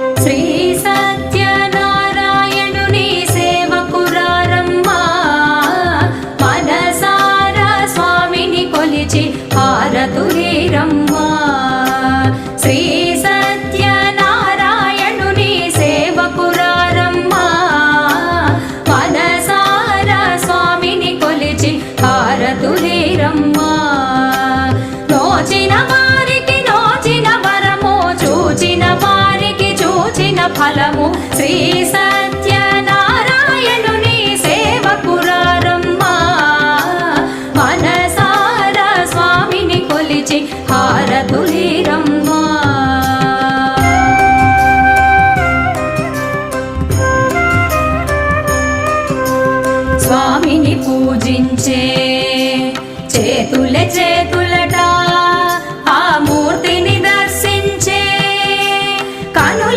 శ్రీ సత్యనారాయణుని సేవకురారమ్మా మనసారా స్వామిని కొలిచి హారతులేరమ్మా శ్రీ సత్యనారాయణుని సేవకురారమ్మా మనసారా స్వామిని కొలిచి హారతులేరమ్మా నోచిన వారికి నోచిన వరము చూచిన వారికి చూచిన ఫలము శ్రీ